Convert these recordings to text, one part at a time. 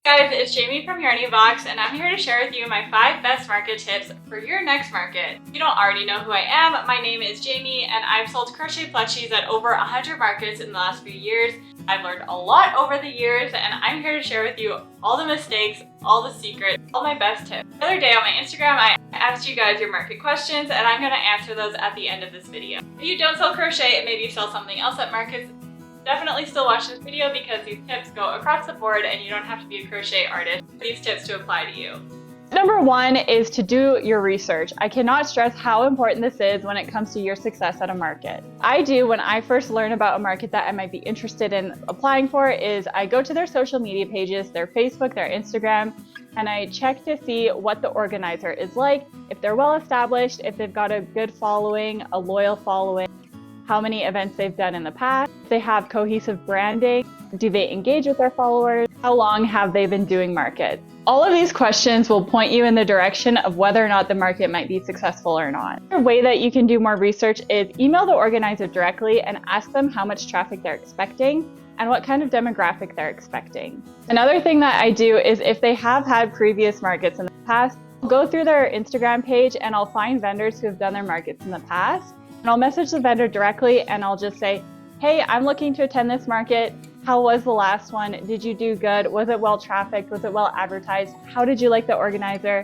Guys, it's Jamie from Yarny Box, and I'm here to share with you my 5 best market tips for your next market. If you don't already know who I am, my name is Jamie, and I've sold crochet plushies at over 100 markets in the last few years. I've learned a lot over the years, and I'm here to share with you all the mistakes, all the secrets, all my best tips. The other day on my Instagram, I asked you guys your market questions, and I'm going to answer those at the end of this video. If you don't sell crochet, maybe you sell something else at markets, definitely still watch this video because these tips go across the board and you don't have to be a crochet artist for these tips to apply to you. Number 1 is to do your research. I cannot stress how important this is when it comes to your success at a market. I do when I first learn about a market that I might be interested in applying for is I go to their social media pages, their Facebook, their Instagram, and I check to see what the organizer is like, if they're well established, if they've got a good following, a loyal following, how many events they've done in the past, if they have cohesive branding, do they engage with their followers, how long have they been doing markets. All of these questions will point you in the direction of whether or not the market might be successful or not. Another way that you can do more research is email the organizer directly and ask them how much traffic they're expecting and what kind of demographic they're expecting. Another thing that I do is if they have had previous markets in the past, I'll go through their Instagram page and I'll find vendors who have done their markets in the past. And I'll message the vendor directly and I'll just say, hey, I'm looking to attend this market. How was the last one? Did you do good? Was it well trafficked? Was it well advertised? How did you like the organizer?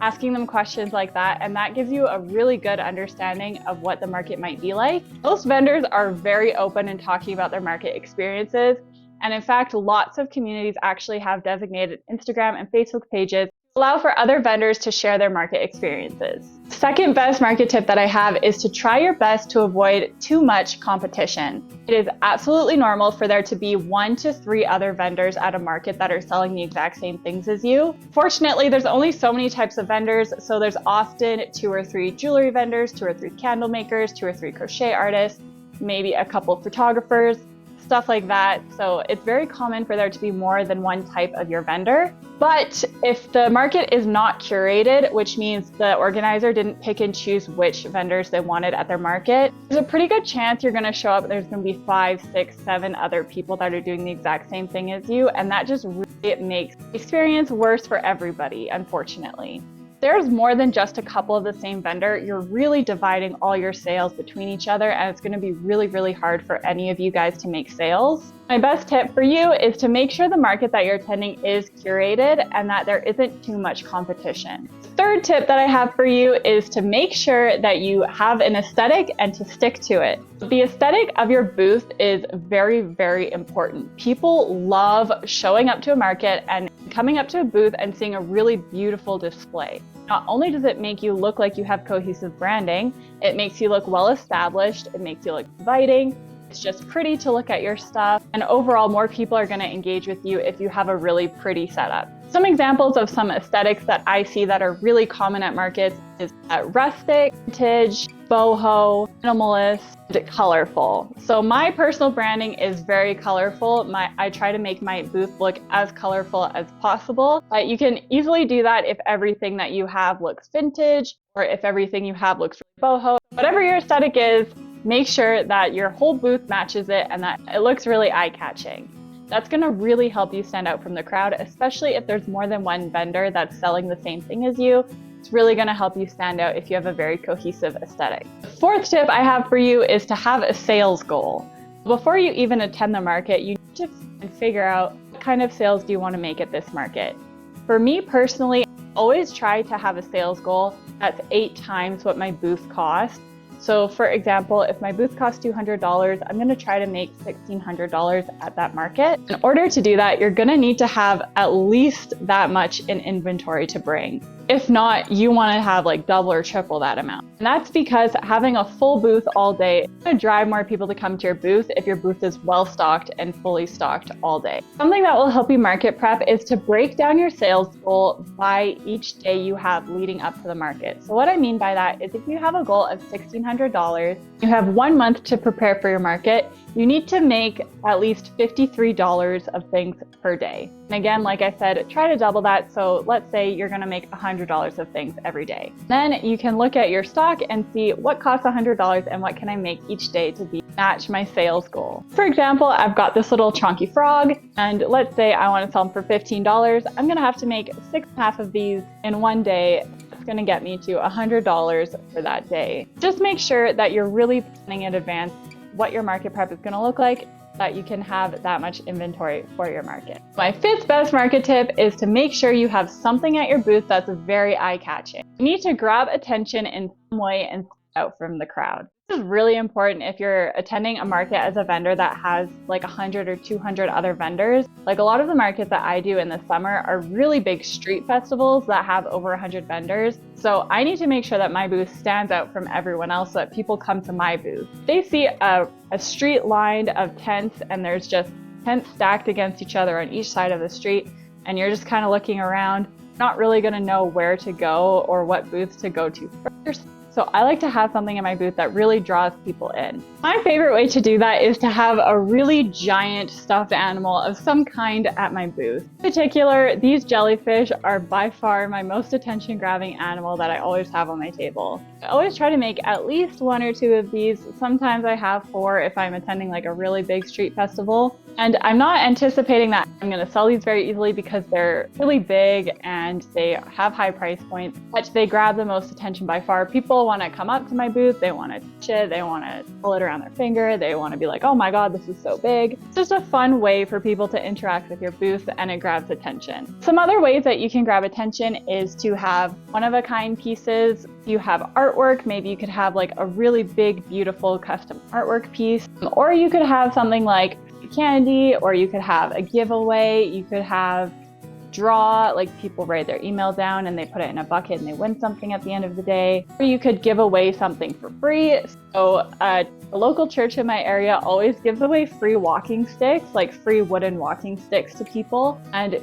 Asking them questions like that, and that gives you a really good understanding of what the market might be like. Most vendors are very open in talking about their market experiences. And in fact, lots of communities actually have designated Instagram and Facebook pages allow for other vendors to share their market experiences. Second best market tip that I have is to try your best to avoid too much competition. It is absolutely normal for there to be 1 to 3 other vendors at a market that are selling the exact same things as you. Fortunately, there's only so many types of vendors, so there's often 2 or 3 jewelry vendors, 2 or 3 candle makers, 2 or 3 crochet artists, maybe a couple photographers, stuff like that. So it's very common for there to be more than one type of your vendor. But if the market is not curated, which means the organizer didn't pick and choose which vendors they wanted at their market, there's a pretty good chance you're going to show up and there's going to be 5, 6, 7 other people that are doing the exact same thing as you. And that just really makes the experience worse for everybody, unfortunately. There's more than just a couple of the same vendor. You're really dividing all your sales between each other, and it's going to be really, really hard for any of you guys to make sales. My best tip for you is to make sure the market that you're attending is curated and that there isn't too much competition. Third tip that I have for you is to make sure that you have an aesthetic and to stick to it. The aesthetic of your booth is very, very important. People love showing up to a market and coming up to a booth and seeing a really beautiful display. Not only does it make you look like you have cohesive branding, it makes you look well established, it makes you look inviting, it's just pretty to look at your stuff, and overall more people are going to engage with you if you have a really pretty setup. Some examples of some aesthetics that I see that are really common at markets is rustic, vintage, boho, minimalist, colorful. So my personal branding is very colorful. I try to make my booth look as colorful as possible. But you can easily do that if everything that you have looks vintage or if everything you have looks boho. Whatever your aesthetic is, make sure that your whole booth matches it and that it looks really eye-catching. That's going to really help you stand out from the crowd, especially if there's more than one vendor that's selling the same thing as you. It's really going to help you stand out if you have a very cohesive aesthetic. The fourth tip I have for you is to have a sales goal. Before you even attend the market, you need to figure out what kind of sales do you want to make at this market. For me personally, I always try to have a sales goal that's 8 times what my booth costs. So for example, if my booth costs $200, I'm going to try to make $1,600 at that market. In order to do that, you're going to need to have at least that much in inventory to bring. If not, you want to have like double or triple that amount. And that's because having a full booth all day is going to drive more people to come to your booth if your booth is well stocked and fully stocked all day. Something that will help you market prep is to break down your sales goal by each day you have leading up to the market. So what I mean by that is if you have a goal of $1,600, you have 1 month to prepare for your market, you need to make at least $53 of things per day. And again, like I said, try to double that. So let's say you're going to make $100 of things every day. Then you can look at your stock and see what costs $100 and what can I make each day to be match my sales goal. For example, I've got this little chunky frog, and let's say I want to sell them for $15. I'm going to have to make 6.5 of these in one day. It's going to get me to $100 for that day. Just make sure that you're really planning in advance what your market prep is going to look like, that you can have that much inventory for your market. My 5th best market tip is to make sure you have something at your booth that's very eye-catching. You need to grab attention in some way and stand out from the crowd. This is really important if you're attending a market as a vendor that has like 100 or 200 other vendors. Like a lot of the markets that I do in the summer are really big street festivals that have over 100 vendors. So I need to make sure that my booth stands out from everyone else so that people come to my booth. They see a street lined of tents, and there's just tents stacked against each other on each side of the street, and you're just kind of looking around, not really going to know where to go or what booths to go to first. So I like to have something in my booth that really draws people in. My favorite way to do that is to have a really giant stuffed animal of some kind at my booth. In particular, these jellyfish are by far my most attention-grabbing animal that I always have on my table. I always try to make at least 1 or 2 of these. Sometimes I have 4 if I'm attending like a really big street festival. And I'm not anticipating that I'm going to sell these very easily because they're really big and they have high price points, but they grab the most attention by far. People want to come up to my booth, they want to touch it, they want to pull it around their finger, they want to be like, oh my god, this is so big. It's just a fun way for people to interact with your booth, and it grabs attention. Some other ways that you can grab attention is to have one-of-a-kind pieces. You have artwork, maybe you could have like a really big, beautiful custom artwork piece, or you could have something like candy, or you could have a giveaway, you could have draw, like people write their email down and they put it in a bucket and they win something at the end of the day, or you could give away something for free. So a local church in my area always gives away free walking sticks, like free wooden walking sticks to people. And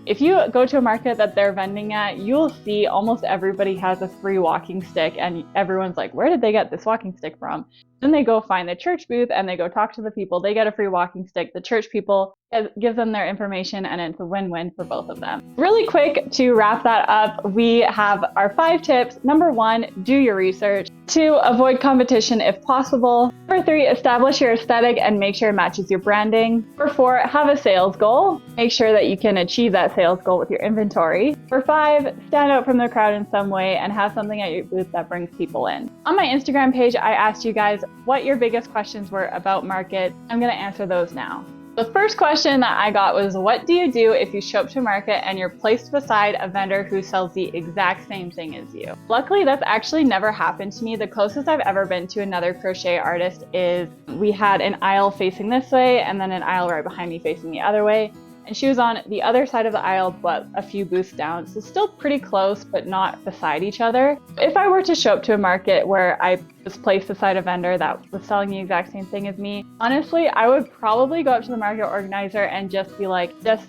if you go to a market that they're vending at, you'll see almost everybody has a free walking stick, and everyone's like, where did they get this walking stick from? Then they go find the church booth and they go talk to the people. They get a free walking stick. The church people give them their information, and it's a win-win for both of them. Really quick to wrap that up, we have our 5 tips. Number 1, do your research. 2, avoid competition if possible. Number 3, establish your aesthetic and make sure it matches your branding. Number 4, have a sales goal. Make sure that you can achieve that sales goal with your inventory. Number 5, stand out from the crowd in some way and have something at your booth that brings people in. On my Instagram page, I asked you guys what your biggest questions were about market. I'm going to answer those now. The first question that I got was, what do you do if you show up to a market and you're placed beside a vendor who sells the exact same thing as you? Luckily, that's actually never happened to me. The closest I've ever been to another crochet artist is we had an aisle facing this way and then an aisle right behind me facing the other way. And she was on the other side of the aisle, but a few booths down. So still pretty close, but not beside each other. If I were to show up to a market where I was placed beside a vendor that was selling the exact same thing as me, honestly, I would probably go up to the market organizer and just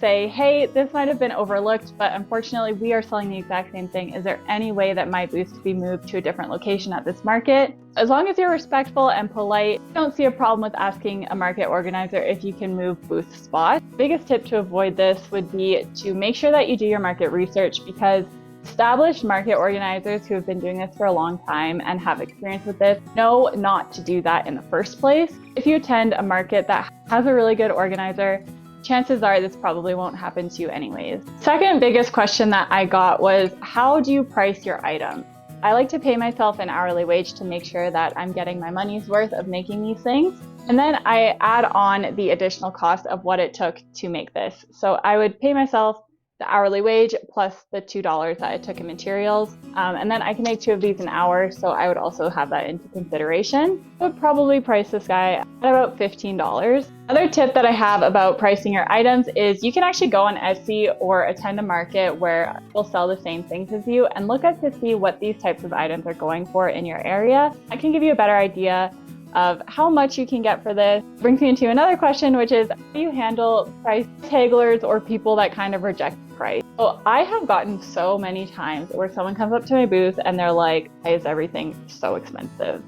say, hey, this might have been overlooked, but unfortunately we are selling the exact same thing. Is there any way that my booth could be moved to a different location at this market? As long as you're respectful and polite, I don't see a problem with asking a market organizer if you can move booth spots. The biggest tip to avoid this would be to make sure that you do your market research, because established market organizers who have been doing this for a long time and have experience with this know not to do that in the first place. If you attend a market that has a really good organizer, chances are this probably won't happen to you anyways. Second biggest question that I got was, how do you price your items? I like to pay myself an hourly wage to make sure that I'm getting my money's worth of making these things. And then I add on the additional cost of what it took to make this. So I would pay myself the hourly wage plus the $2 that I took in materials. And then I can make 2 of these an hour, so I would also have that into consideration. I would probably price this guy at about $15. Another tip that I have about pricing your items is you can actually go on Etsy or attend a market where they'll sell the same things as you and look up to see what these types of items are going for in your area. I can give you a better idea of how much you can get for this. Brings me into another question, which is, how do you handle price hagglers or people that kind of reject price? So I have gotten so many times where someone comes up to my booth and they're like, why is everything so expensive?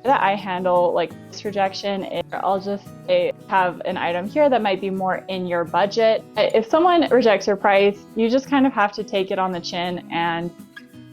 That I handle like this rejection is I'll just say, have an item here that might be more in your budget. If someone rejects your price, you just kind of have to take it on the chin and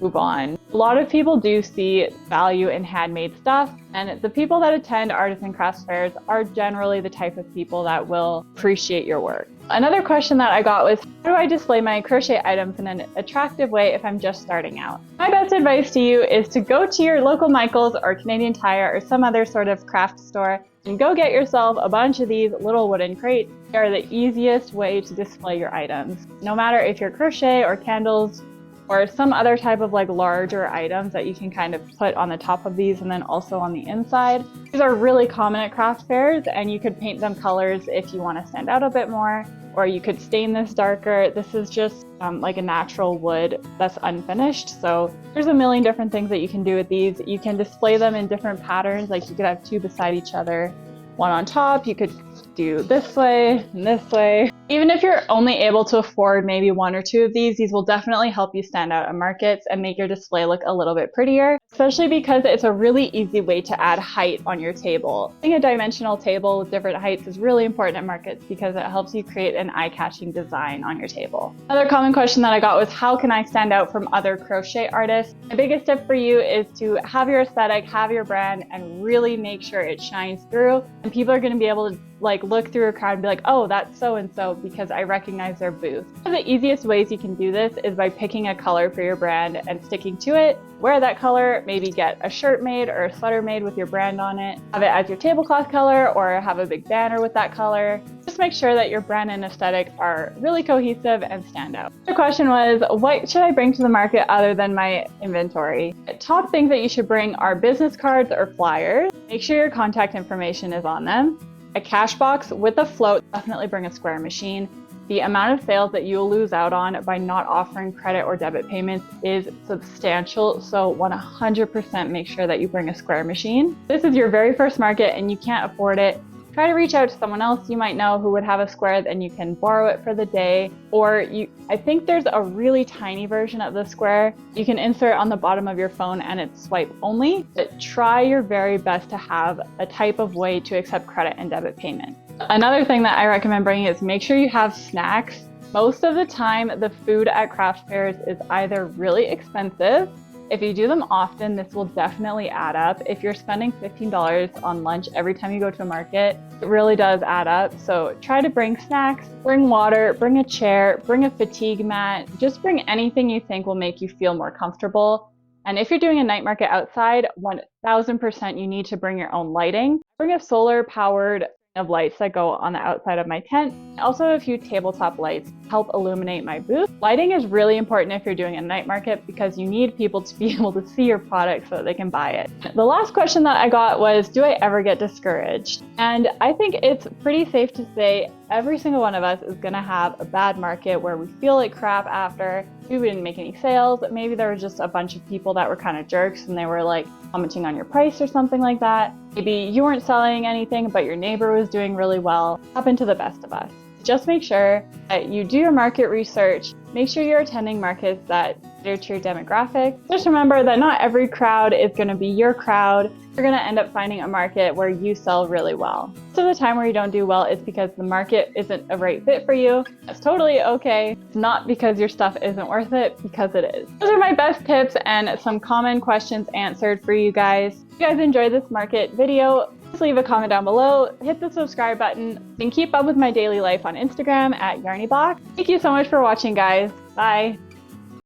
move on. A lot of people do see value in handmade stuff, and the people that attend artisan crafts fairs are generally the type of people that will appreciate your work. Another question that I got was, how do I display my crochet items in an attractive way if I'm just starting out? My best advice to you is to go to your local Michaels or Canadian Tire or some other sort of craft store and go get yourself a bunch of these little wooden crates. They are the easiest way to display your items. No matter if you're crochet or candles or some other type of like larger items that you can kind of put on the top of these and then also on the inside. These are really common at craft fairs, and you could paint them colors if you want to stand out a bit more, or you could stain this darker. This is just like a natural wood that's unfinished. So there's a million different things that you can do with these. You can display them in different patterns, like you could have two beside each other, one on top. You could do this way and this way. Even if you're only able to afford maybe one or two of these will definitely help you stand out at markets and make your display look a little bit prettier, especially because it's a really easy way to add height on your table. Having a dimensional table with different heights is really important at markets because it helps you create an eye-catching design on your table. Another common question that I got was, how can I stand out from other crochet artists? My biggest tip for you is to have your aesthetic, have your brand, and really make sure it shines through, and people are going to be able to like look through a crowd and be like, oh, that's so-and-so because I recognize their booth. One of the easiest ways you can do this is by picking a color for your brand and sticking to it. Wear that color, maybe get a shirt made or a sweater made with your brand on it. Have it as your tablecloth color or have a big banner with that color. Just make sure that your brand and aesthetic are really cohesive and stand out. The question was, what should I bring to the market other than my inventory? The top things that you should bring are business cards or flyers. Make sure your contact information is on them. A cash box with a float, definitely bring a square machine. The amount of sales that you'll lose out on by not offering credit or debit payments is substantial, so 100% make sure that you bring a square machine. This is your very first market and you can't afford it. Try to reach out to someone else you might know who would have a square and you can borrow it for the day. Or I think there's a really tiny version of the square you can insert on the bottom of your phone and it's swipe only. But try your very best to have a type of way to accept credit and debit payment. Another thing that I recommend bringing is make sure you have snacks. Most of the time, the food at craft fairs is either really expensive. If you do them often, this will definitely add up. If you're spending $15 on lunch every time you go to a market, it really does add up. So try to bring snacks, bring water, bring a chair, bring a fatigue mat. Just bring anything you think will make you feel more comfortable. And if you're doing a night market outside, 1000% you need to bring your own lighting. Bring a solar powered of lights that go on the outside of my tent. Also a few tabletop lights help illuminate my booth. Lighting is really important if you're doing a night market because you need people to be able to see your product so that they can buy it. The last question that I got was, do I ever get discouraged? And I think it's pretty safe to say every single one of us is gonna have a bad market where we feel like crap after. Maybe we didn't make any sales. Maybe there was just a bunch of people that were kind of jerks and they were like commenting on your price or something like that. Maybe you weren't selling anything, but your neighbor was doing really well. Happened to the best of us. Just make sure that you do your market research. Make sure you're attending markets that cater to your demographic. Just remember that not every crowd is going to be your crowd. You're going to end up finding a market where you sell really well. So the time where you don't do well is because the market isn't a right fit for you. That's totally okay. It's not because your stuff isn't worth it, because it is. Those are my best tips and some common questions answered for you guys. If you guys enjoyed this market video, please leave a comment down below, hit the subscribe button, and keep up with my daily life on Instagram at YarnyBox. Thank you so much for watching, guys. Bye.